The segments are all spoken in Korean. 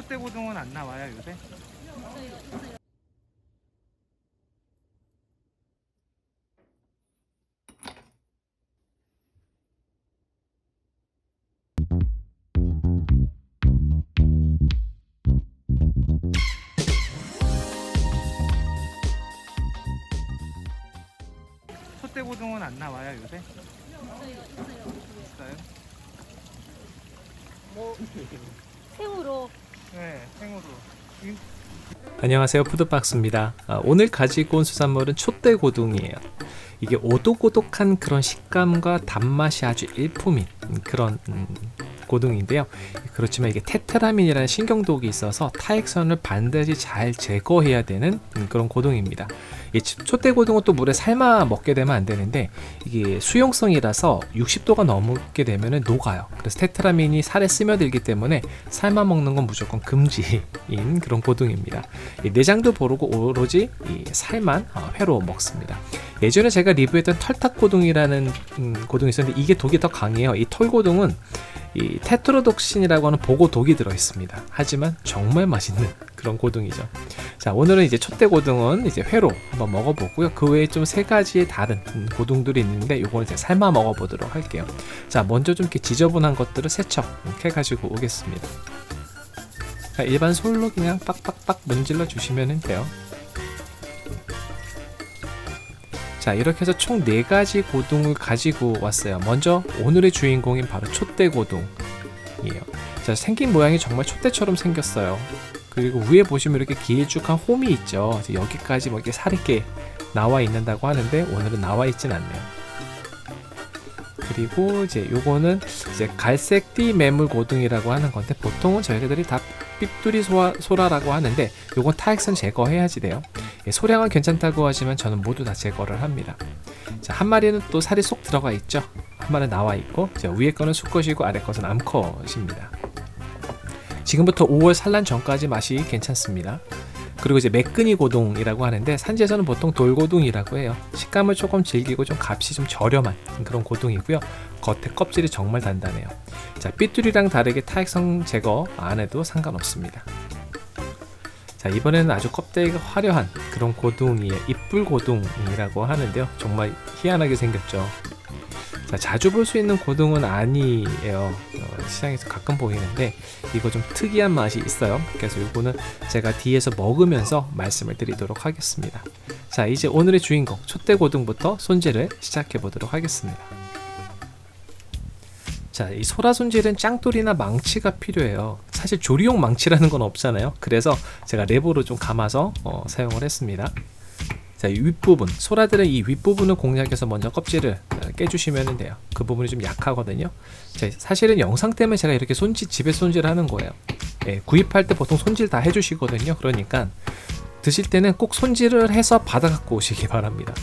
촛대 고등은 안 나와요 요새? 촛대 고등은 안 나와요 요새? 있어요? 뭐 생으로. 네, 생으로. 안녕하세요, 푸드박스입니다. 오늘 가지고 온 수산물은 촛대고등이에요. 이게 오독오독한 그런 식감과 단맛이 아주 일품인 그런 고등인데요. 그렇지만 이게 테트라민이라는 신경독이 있어서 타액선을 반드시 잘 제거해야 되는 그런 고등입니다. 이 촛대고등은 또 물에 삶아 먹게 되면 안 되는데 이게 수용성이라서 60도가 넘게 되면 녹아요. 그래서 테트라민이 살에 스며들기 때문에 삶아 먹는 건 무조건 금지인 그런 고등입니다. 내장도 모르고 오로지 이 살만 회로 먹습니다. 예전에 제가 리뷰했던 털탁고등이라는 고등이 있었는데 이게 독이 더 강해요. 이 털고등은 이 테트로독신이라고 하는 보고독이 들어있습니다. 하지만 정말 맛있는 그런 고등이죠. 자, 오늘은 이제 촛대고등은 이제 회로 한번 먹어보고요. 그 외에 좀 세 가지의 다른 고등들이 있는데 요거는 이제 삶아 먹어보도록 할게요. 자, 먼저 좀 이렇게 지저분한 것들을 세척해 가지고 오겠습니다. 자, 일반 솔로 그냥 빡빡빡 문질러 주시면 돼요. 자, 이렇게 해서 총 4가지 고등을 가지고 왔어요. 먼저 오늘의 주인공인 바로 촛대고등이에요. 자, 생긴 모양이 정말 촛대처럼 생겼어요. 그리고 위에 보시면 이렇게 길쭉한 홈이 있죠. 여기까지 뭐 이렇게 살이 꽤 나와 있는다고 하는데 오늘은 나와 있진 않네요. 그리고 이제 요거는 이제 갈색 띠 매물 고등이라고 하는 건데 보통은 저희들이 다 삐뚤이 소라라고 하는데 요건 타액선 제거해야지 돼요. 소량은 괜찮다고 하지만 저는 모두 다 제거를 합니다. 자, 한 마리는 또 살이 쏙 들어가 있죠. 한 마리는 나와 있고 위에 거는 수컷이고 아래 것은 암컷입니다. 지금부터 5월 산란 전까지 맛이 괜찮습니다. 그리고 이제 매끈이 고등이라고 하는데 산지에서는 보통 돌고등이라고 해요. 식감을 조금 질기고 좀 값이 좀 저렴한 그런 고등이고요. 겉에 껍질이 정말 단단해요. 자, 삐뚤이랑 다르게 타액성 제거 안 해도 상관없습니다. 자, 이번에는 아주 껍데기가 화려한 그런 고등이에요. 입불고등이라고 하는데요. 정말 희한하게 생겼죠. 자, 자주 볼 수 있는 고등은 아니에요. 시장에서 가끔 보이는데 이거 좀 특이한 맛이 있어요. 그래서 이거는 제가 뒤에서 먹으면서 말씀을 드리도록 하겠습니다. 자, 이제 오늘의 주인공 촛대고등부터 손질을 시작해 보도록 하겠습니다. 자, 이 소라 손질은 짱돌이나 망치가 필요해요. 사실 조리용 망치라는 건 없잖아요. 그래서 제가 랩으로 좀 감아서 사용을 했습니다. 자, 이 윗부분, 소라들은 이 윗부분을 공략해서 먼저 껍질을 깨주시면 돼요. 그 부분이 좀 약하거든요. 자, 사실은 영상 때문에 제가 이렇게 집에 손질하는 거예요. 구입할 때 보통 손질 다 해주시거든요. 그러니까 드실 때는 꼭 손질을 해서 받아 갖고 오시기 바랍니다.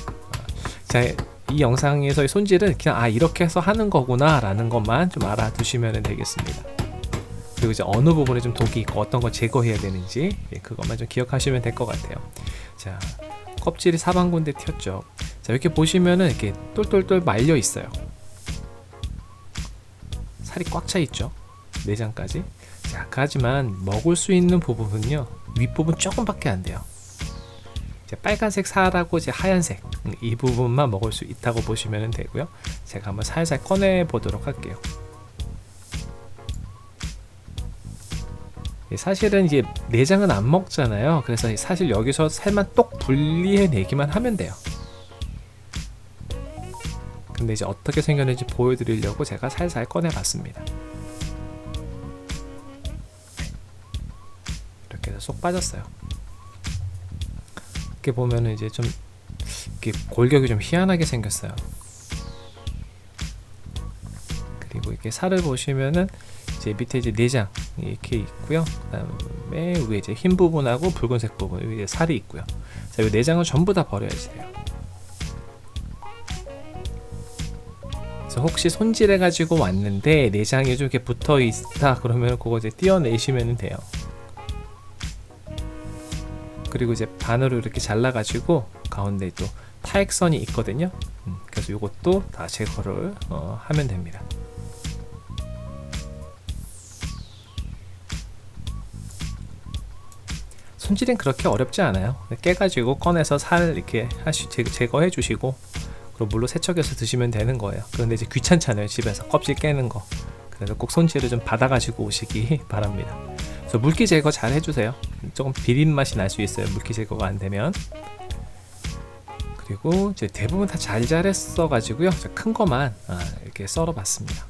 자, 이 영상에서의 손질은 그냥 이렇게 해서 하는 거구나 라는 것만 좀 알아두시면 되겠습니다. 그리고 이제 어느 부분에 좀 독이 있고 어떤 걸 제거해야 되는지 그것만 좀 기억하시면 될 것 같아요. 자, 껍질이 사방군데 튀었죠. 자, 이렇게 보시면은 이렇게 똘똘똘 말려 있어요. 살이 꽉 차 있죠. 내장까지. 자, 하지만 먹을 수 있는 부분은요, 윗부분 조금밖에 안 돼요. 이제 빨간색 살하고 이제 하얀색 이 부분만 먹을 수 있다고 보시면 되고요. 제가 한번 살살 꺼내 보도록 할게요. 사실은 이제 내장은 안 먹잖아요. 그래서 사실 여기서 살만 똑 분리해내기만 하면 돼요. 근데 이제 어떻게 생겼는지 보여드리려고 제가 살살 꺼내봤습니다. 이렇게 해서 쏙 빠졌어요. 이렇게 보면은 이제 좀 이렇게 골격이 좀 희한하게 생겼어요. 그리고 이렇게 살을 보시면은 이제 밑에 이제 내장 이렇게 있고요. 그다음에 위에 이제 흰 부분하고 붉은색 부분 위에 살이 있고요. 자, 이 내장은 전부 다 버려야지 돼요. 그래서 혹시 손질해 가지고 왔는데 내장이 좀 이렇게 붙어 있다 그러면 그거 이제 떼어내시면 돼요. 그리고 이제 반으로 이렇게 잘라 가지고 가운데 또 타액선이 있거든요. 그래서 이것도 다 제거를 하면 됩니다. 손질은 그렇게 어렵지 않아요. 깨가지고 꺼내서 살 이렇게 제거해 주시고, 그리고 물로 세척해서 드시면 되는 거예요. 그런데 이제 귀찮잖아요, 집에서 껍질 깨는 거. 그래서 꼭 손질을 좀 받아가지고 오시기 바랍니다. 그래서 물기 제거 잘 해주세요. 조금 비린 맛이 날 수 있어요, 물기 제거가 안 되면. 그리고 이제 대부분 다 잘 자랬어 가지고요, 큰 거만 이렇게 썰어 봤습니다.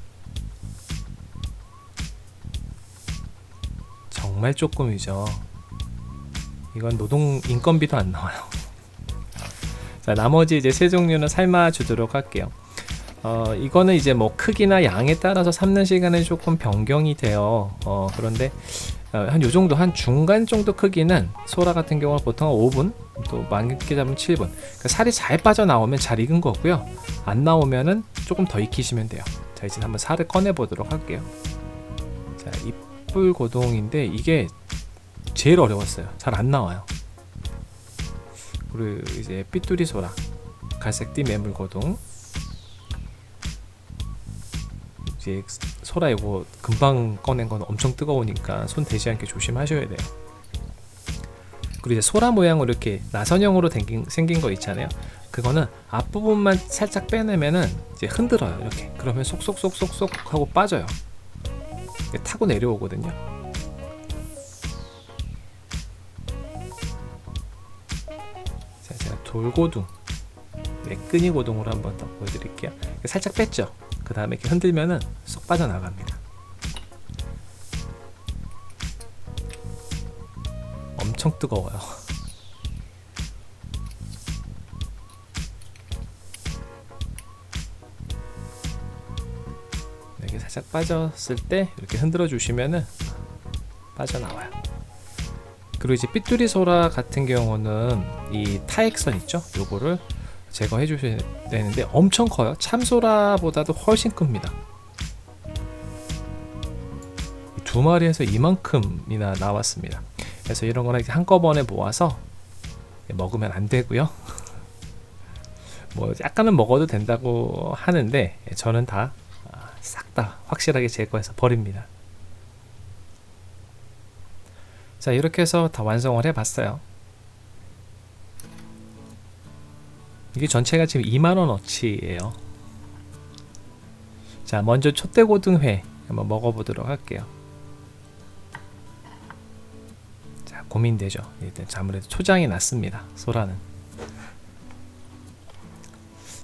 정말 조금이죠. 이건 노동 인건비도 안 나와요. 자, 나머지 이제 세 종류는 삶아 주도록 할게요. 이거는 이제 뭐 크기나 양에 따라서 삶는 시간은 조금 변경이 돼요. 그런데 한 요 정도, 한 중간 정도 크기는 소라 같은 경우는 보통 5분, 또 많게 잡으면 7분. 그러니까 살이 잘 빠져나오면 잘 익은 거고요. 안 나오면은 조금 더 익히시면 돼요. 자, 이제 한번 살을 꺼내 보도록 할게요. 자, 이뿔 고동인데 이게 제일 어려웠어요. 잘 안 나와요. 그리고 이제 삐뚜리 소라, 갈색띠 매물 고동. 이제 소라 이거 금방 꺼낸 건 엄청 뜨거우니까 손 대지 않게 조심하셔야 돼요. 그리고 이제 소라 모양으로 이렇게 나선형으로 생긴 거 있잖아요. 그거는 앞부분만 살짝 빼내면은 이제 흔들어요. 이렇게. 그러면 쏙쏙쏙쏙쏙 하고 빠져요. 타고 내려오거든요. 자, 제가 돌고둥, 매끈이 고동으로 한번 더 보여드릴게요. 살짝 뺐죠. 그 다음에 이렇게 흔들면은 쏙 빠져나갑니다. 엄청 뜨거워요. 이렇게 살짝 빠졌을 때 이렇게 흔들어 주시면은 빠져나와요. 그리고 이제 삐뚜리 소라 같은 경우는 이 타액선 있죠? 요거를 제거해 주셔야 되는데 엄청 커요. 참소라보다도 훨씬 큽니다. 두 마리에서 이만큼이나 나왔습니다. 그래서 이런 거는 한꺼번에 모아서 먹으면 안 되고요. 뭐 약간은 먹어도 된다고 하는데 저는 다 싹 다 확실하게 제거해서 버립니다. 자, 이렇게 해서 다 완성을 해 봤어요. 이게 전체가 지금 2만원어치예요. 자, 먼저 촛대고등회 한번 먹어보도록 할게요. 자, 고민되죠. 일단 아무래도 초장이 났습니다, 소라는.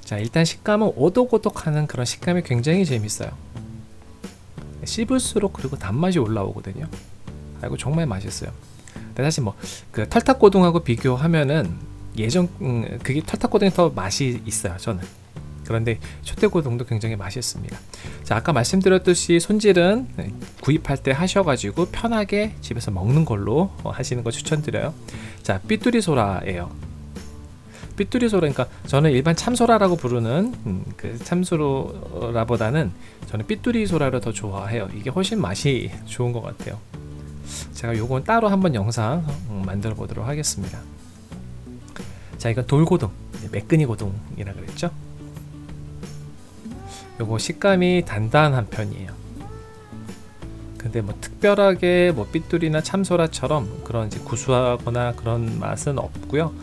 자, 일단 식감은 오독오독하는 그런 식감이 굉장히 재밌어요. 씹을수록 그리고 단맛이 올라오거든요. 아이고, 정말 맛있어요. 근데 사실 뭐 그 털탁고등하고 비교하면은 그게 털탁고등이 더 맛이 있어요, 저는. 그런데 촛대고등도 굉장히 맛있습니다. 자, 아까 말씀드렸듯이 손질은 구입할 때 하셔가지고 편하게 집에서 먹는 걸로 하시는 거 추천드려요. 자, 삐뚜리 소라예요. 삐뚜리 소라, 그러니까 저는 일반 참소라라고 부르는 그 참소라보다는 저는 삐뚜리 소라를 더 좋아해요. 이게 훨씬 맛이 좋은 것 같아요. 제가 요건 따로 한번 영상 만들어 보도록 하겠습니다. 자, 이건 돌고동, 매끈이 고동이라 그랬죠. 요거 식감이 단단한 편이에요. 근데 뭐 특별하게 뭐 삐뚜리나 참소라처럼 그런 이제 구수하거나 그런 맛은 없고요.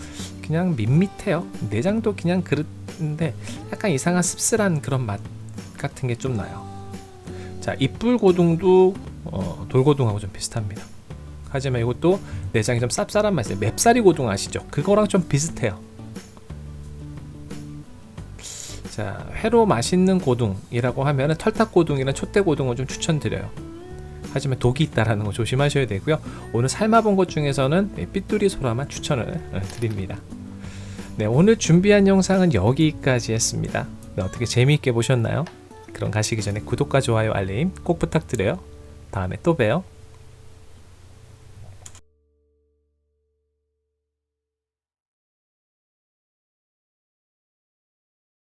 그냥 밋밋해요. 내장도 그냥 그런데 약간 이상한 씁쓸한 그런 맛 같은 게 좀 나요. 자, 이뿔고동도 돌고동하고 좀 비슷합니다. 하지만 이것도 내장이 좀 쌉쌀한 맛이에요. 맵사리 고동 아시죠? 그거랑 좀 비슷해요. 자, 회로 맛있는 고동이라고 하면 털탁고동이나 촛대고동을 좀 추천드려요. 하지만 독이 있다라는 거 조심하셔야 되고요. 오늘 삶아본 것 중에서는 삐뚜리 소라만 추천을 드립니다. 네, 오늘 준비한 영상은 여기까지 했습니다. 네, 어떻게 재미있게 보셨나요? 그럼 가시기 전에 구독과 좋아요, 알림 꼭 부탁드려요. 다음에 또 봬요.